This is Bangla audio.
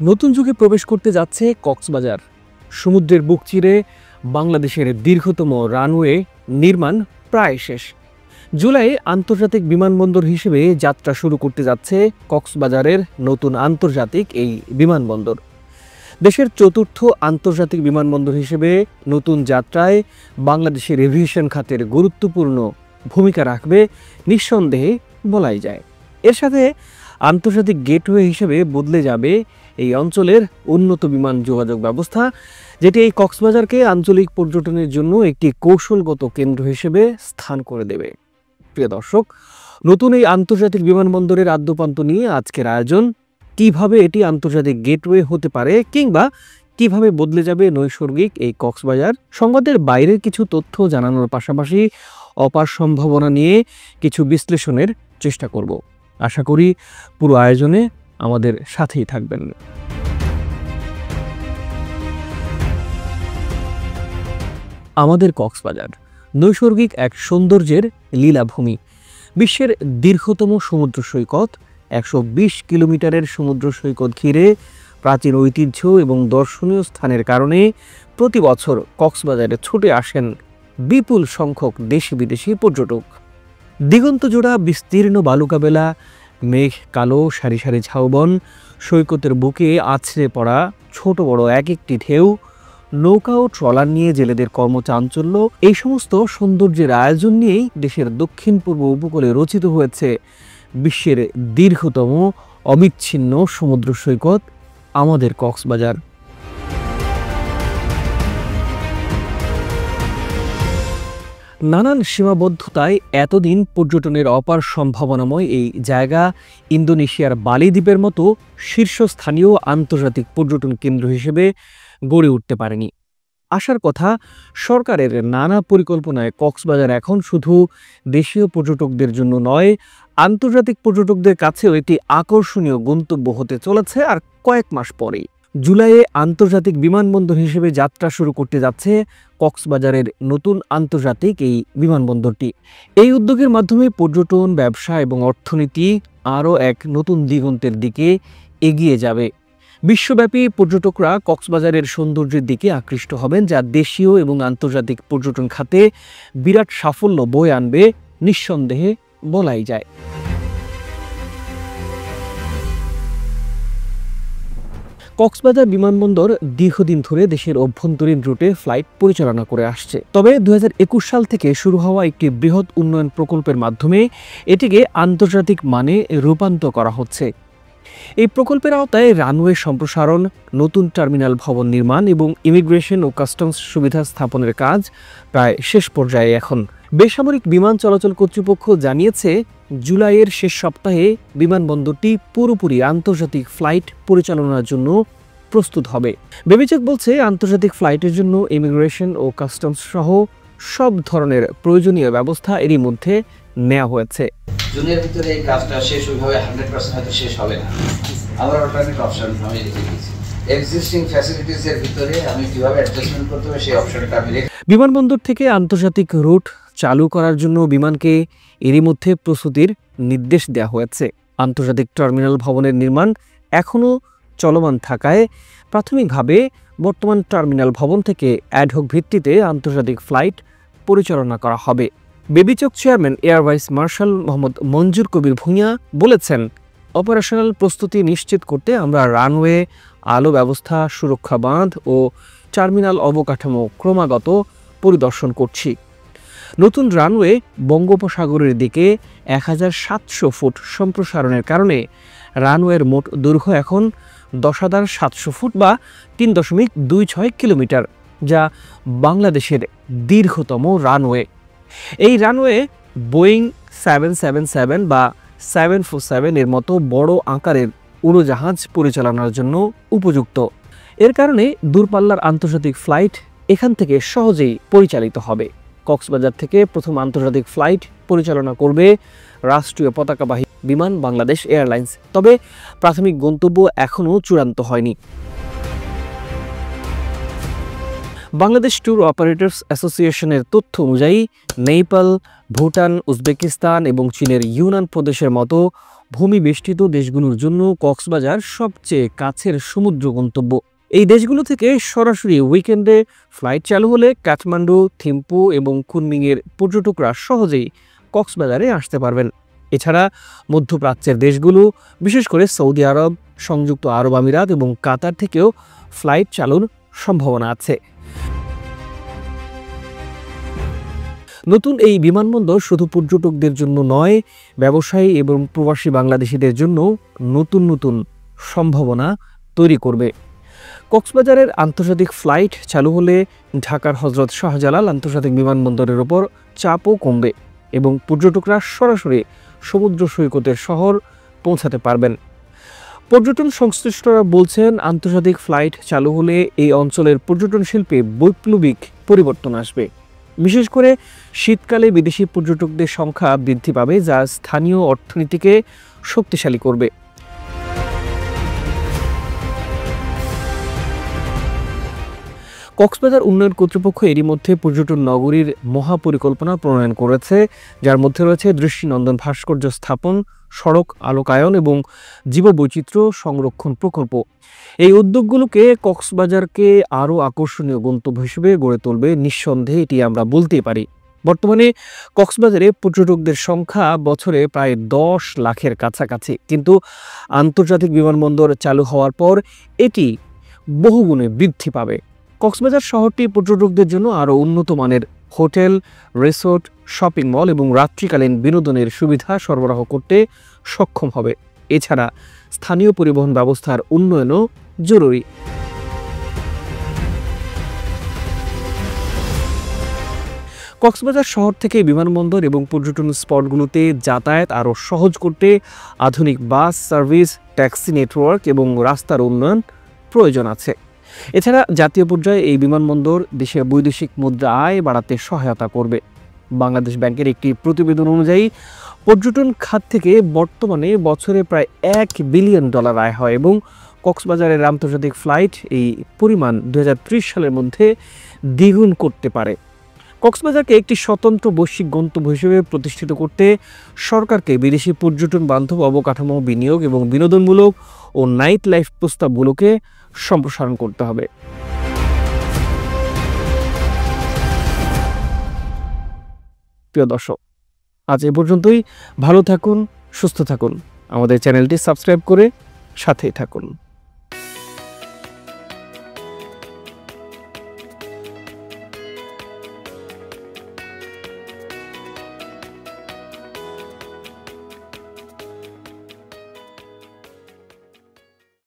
নতুন যুগে প্রবেশ করতে যাচ্ছে কক্সবাজার। সমুদ্রের বুক চিরে বাংলাদেশের দীর্ঘতম রানওয়ে নির্মাণ প্রায় শেষ। জুলাই আন্তর্জাতিক বিমানবন্দর হিসেবে যাত্রা শুরু করতে যাচ্ছে কক্সবাজারের নতুন আন্তর্জাতিক এই বিমানবন্দর। দেশের চতুর্থ আন্তর্জাতিক বিমানবন্দর হিসেবে নতুন যাত্রায় বাংলাদেশের এভিয়েশন খাতের গুরুত্বপূর্ণ ভূমিকা রাখবে নিঃসন্দেহে বলাই যায়। এর সাথে আন্তর্জাতিক গেটওয়ে হিসেবে বদলে যাবে এই অঞ্চলের উন্নত বিমান যোগাযোগ ব্যবস্থা, যেটি এই কক্সবাজারকে আঞ্চলিক পর্যটনের জন্য একটি কৌশলগত কেন্দ্র হিসেবে স্থান করে দেবে। প্রিয় দর্শক, নতুন এই আন্তর্জাতিক বিমানবন্দরের আদ্যপান্ত নিয়ে আজকের আয়োজন। কিভাবে এটি আন্তর্জাতিক গেটওয়ে হতে পারে কিংবা কিভাবে বদলে যাবে নৈসর্গিক এই কক্সবাজার, সংবাদের বাইরের কিছু তথ্য জানানোর পাশাপাশি অপার সম্ভাবনা নিয়ে কিছু বিশ্লেষণের চেষ্টা করব। আশা করি পুরো আয়োজনে আমাদের সাথেই থাকবেন। আমাদের কক্সবাজার নৈসর্গিক এক সৌন্দর্যের লীলাভূমি। বিশ্বের দীর্ঘতম সমুদ্র সৈকত, 120 কিলোমিটারের সমুদ্র সৈকত ঘিরে প্রাচীন ঐতিহ্য এবং দর্শনীয় স্থানের কারণে প্রতি বছর কক্সবাজারে ছুটে আসেন বিপুল সংখ্যক দেশি বিদেশি পর্যটক। দিগন্তজোড়া বিস্তীর্ণ বালুকাবেলা, মেঘ কালো সারি সারি ঝাউবন, সৈকতের বুকে আছড়ে পড়া ছোট বড় এক একটি ঢেউ, নৌকা ও ট্রলার নিয়ে জেলেদের কর্মচাঞ্চল্য, এই সমস্ত সৌন্দর্যের আয়োজন নিয়েই দেশের দক্ষিণ পূর্ব উপকূলে রচিত হয়েছে বিশ্বের দীর্ঘতম অবিচ্ছিন্ন সমুদ্র সৈকত আমাদের কক্সবাজার। নানান সীমাবদ্ধতায় এতদিন পর্যটনের অপার সম্ভাবনাময় এই জায়গা ইন্দোনেশিয়ার বালি দ্বীপের মতো শীর্ষস্থানীয় আন্তর্জাতিক পর্যটন কেন্দ্র হিসেবে গড়ে উঠতে পারেনি। আসার কথা সরকারের নানা পরিকল্পনায় কক্সবাজার এখন শুধু দেশীয় পর্যটকদের জন্য নয়, আন্তর্জাতিক পর্যটকদের কাছেও একটি আকর্ষণীয় গন্তব্য হতে চলেছে। আর কয়েক মাস পরেই জুলাইয়ে আন্তর্জাতিক বিমানবন্দর হিসেবে যাত্রা শুরু করতে যাচ্ছে কক্সবাজারের নতুন আন্তর্জাতিক এই বিমানবন্দরটি। এই উদ্যোগের মাধ্যমে পর্যটন, ব্যবসা এবং অর্থনীতি আরও এক নতুন দিগন্তের দিকে এগিয়ে যাবে। বিশ্বব্যাপী পর্যটকরা কক্সবাজারের সৌন্দর্যের দিকে আকৃষ্ট হবেন, যা দেশীয় এবং আন্তর্জাতিক পর্যটন খাতে বিরাট সাফল্য বয়ে আনবে নিঃসন্দেহে বলাই যায়। কক্সবাজার বিমানবন্দর দীর্ঘদিন ধরে দেশের অভ্যন্তরীণ রুটে ফ্লাইট পরিচালনা করে আসছে। তবে 2021 সাল থেকে শুরু হওয়া একটি বৃহৎ উন্নয়ন প্রকল্পের মাধ্যমে এটিকে আন্তর্জাতিক মানে রূপান্তর করা হচ্ছে। এই প্রকল্পের আওতায় রানওয়ে সম্প্রসারণ, নতুন টার্মিনাল ভবন নির্মাণ এবং ইমিগ্রেশন ও কাস্টমস সুবিধা স্থাপনের কাজ প্রায় শেষ পর্যায়ে এখন। বেসামরিক বিমান চলাচল কর্তৃপক্ষ জানিয়েছে, জুলাইয়ের শেষ সপ্তাহে বিমানবন্দরটি পুরোপুরি আন্তর্জাতিক ফ্লাইট পরিচালনার জন্য প্রস্তুত হবে। বিবেচক বলছে, আন্তর্জাতিক ফ্লাইটের জন্য ইমিগ্রেশন ও কাস্টমস সহ সব ধরনের প্রয়োজনীয় ব্যবস্থা এরই মধ্যে নেওয়া হয়েছে। জুনের ভিতরে এই কাজটা শেষ ওইভাবে 100% হয়তো শেষ হবে না। আমরা অল্টারনেট অপশন আমি রেখে দিয়েছি। এক্সিস্টিং ফ্যাসিলিটিস এর ভিতরে আমি কিভাবে অ্যাডজাস্টমেন্ট করতে হবে সেই অপশনটা আমি রেখে। বিমানবন্দর থেকে আন্তর্জাতিক রুট চালু করার জন্য বিমানকে এরই মধ্যে প্রস্তুতির নির্দেশ দেওয়া হয়েছে। আন্তর্জাতিক টার্মিনাল ভবনের নির্মাণ এখনও চলমান থাকায় প্রাথমিকভাবে বর্তমান টার্মিনাল ভবন থেকে অ্যাডহক ভিত্তিতে আন্তর্জাতিক ফ্লাইট পরিচালনা করা হবে। বিবেচক chairman air vice marshal Mohammad Manjur Kabir Bhuiyan বলেছেন, অপারেশনাল প্রস্তুতি নিশ্চিত করতে আমরা রানওয়ে, আলো ব্যবস্থা, সুরক্ষা বাঁধ ও টার্মিনাল অবকাঠামো ক্রমাগত পরিদর্শন করছি। নতুন রানওয়ে বঙ্গোপসাগরের দিকে 1700 ফুট সম্প্রসারণের কারণে রানওয়ের মোট দৈর্ঘ্য এখন 10,700 ফুট বা 3.26 কিলোমিটার, যা বাংলাদেশের দীর্ঘতম রানওয়ে। এই রানওয়ে বোয়িং 777 বা 747 এর মতো বড় আকারের উড়োজাহাজ পরিচালনার জন্য উপযুক্ত। এর কারণে দূরপাল্লার আন্তর্জাতিক ফ্লাইট এখান থেকে সহজেই পরিচালিত হবে। কক্সবাজার থেকে প্রথম আন্তর্জাতিক ফ্লাইট পরিচালনা করবে রাষ্ট্রীয় পতাকাবাহী বিমান বাংলাদেশ এয়ারলাইন্স। তবে প্রাথমিক গন্তব্য এখনও চূড়ান্ত হয়নি। বাংলাদেশ ট্যুর অপারেটরস অ্যাসোসিয়েশনের তথ্য অনুযায়ী নেপাল, ভুটান, উজবেকিস্তান এবং চীনের ইউনান প্রদেশের মতো ভূমিবেষ্টিত দেশগুলোর জন্য কক্সবাজার সবচেয়ে কাছের সমুদ্র গন্তব্য। এই দেশগুলো থেকে সরাসরি উইকেন্ডে ফ্লাইট চালু হলে কাঠমান্ডু, থিম্পু এবং কুনমিংয়ের পর্যটকরা সহজেই কক্সবাজারে আসতে পারবেন। এছাড়া মধ্যপ্রাচ্যের দেশগুলো, বিশেষ করে সৌদি আরব, সংযুক্ত আরব আমিরাত এবং কাতার থেকেও ফ্লাইট চালুর সম্ভাবনা আছে। নতুন এই বিমানবন্দর শুধু পর্যটকদের জন্য নয়, ব্যবসায়ী এবং প্রবাসী বাংলাদেশিদের জন্য নতুন নতুন সম্ভাবনা তৈরি করবে। কক্সবাজারের আন্তর্জাতিক ফ্লাইট চালু হলে ঢাকার হজরত শাহজালাল আন্তর্জাতিক বিমানবন্দরের ওপর চাপও কমবে এবং পর্যটকরা সরাসরি সমুদ্র সৈকতের শহর পৌঁছাতে পারবেন। পর্যটন সংশ্লিষ্টরা বলছেন, আন্তর্জাতিক ফ্লাইট চালু হলে এই অঞ্চলের পর্যটন শিল্পে বৈপ্লবিক পরিবর্তন আসবে। বিশেষ করে শীতকালে বিদেশি পর্যটকদের সংখ্যা বৃদ্ধি পাবে, যা স্থানীয় অর্থনীতিকে শক্তিশালী করবে। কক্সবাজার উন্নয়ন কর্তৃপক্ষ এরই মধ্যে পর্যটন নগরীর মহাপরিকল্পনা প্রণয়ন করেছে, যার মধ্যে রয়েছে দৃষ্টিনন্দন ভাস্কর্য স্থাপন, সড়ক আলোকায়ন এবং জীববৈচিত্র্য সংরক্ষণ প্রকল্প। এই উদ্যোগগুলোকে কক্সবাজারকে আরও আকর্ষণীয় গন্তব্য হিসেবে গড়ে তুলবে, নিঃসন্দেহে এটি আমরা বলতেই পারি। বর্তমানে কক্সবাজারে পর্যটকদের সংখ্যা বছরে প্রায় 10 লাখের কাছাকাছি, কিন্তু আন্তর্জাতিক বিমানবন্দর চালু হওয়ার পর এটি বহুগুণে বৃদ্ধি পাবে। কক্সবাজার শহরটি পর্যটকদের জন্য আরও উন্নত মানের হোটেল, রিসোর্ট, শপিং মল এবং রাত্রিকালীন বিনোদনের সুবিধা সরবরাহ করতে সক্ষম হবে। এছাড়া স্থানীয় পরিবহন ব্যবস্থার উন্নয়নও জরুরি। কক্সবাজার শহর থেকে বিমানবন্দর এবং পর্যটন স্পটগুলোতে যাতায়াত আরও সহজ করতে আধুনিক বাস সার্ভিস, ট্যাক্সি নেটওয়ার্ক এবং রাস্তার উন্নয়ন প্রয়োজন আছে। এছাড়া জাতীয় পর্যায়ে এই বিমানবন্দর দেশের বৈদেশিক মুদ্রা আয় বাড়াতে সহায়তা করবে। বাংলাদেশ ব্যাংকের একটি প্রতিবেদন অনুযায়ী পর্যটন খাত থেকে বর্তমানে বছরে প্রায় $1 বিলিয়ন আয় হয় এবং কক্সবাজারের আন্তর্জাতিক ফ্লাইট এই পরিমাণ 2030 সালের মধ্যে দ্বিগুণ করতে পারে। কক্সবাজারকে একটি স্বতন্ত্র বৈশ্বিক গন্তব্য হিসেবে প্রতিষ্ঠিত করতে সরকারকে বিদেশি পর্যটন বান্ধব অবকাঠামো, বিনিয়োগ এবং বিনোদনমূলক ও নাইট লাইফ প্রস্তাবগুলোকে সম্প্রসারণ করতে হবে। প্রিয় দর্শক, আজ এ পর্যন্তই। ভালো থাকুন, সুস্থ থাকুন, আমাদের চ্যানেলটি সাবস্ক্রাইব করে সাথেই থাকুন।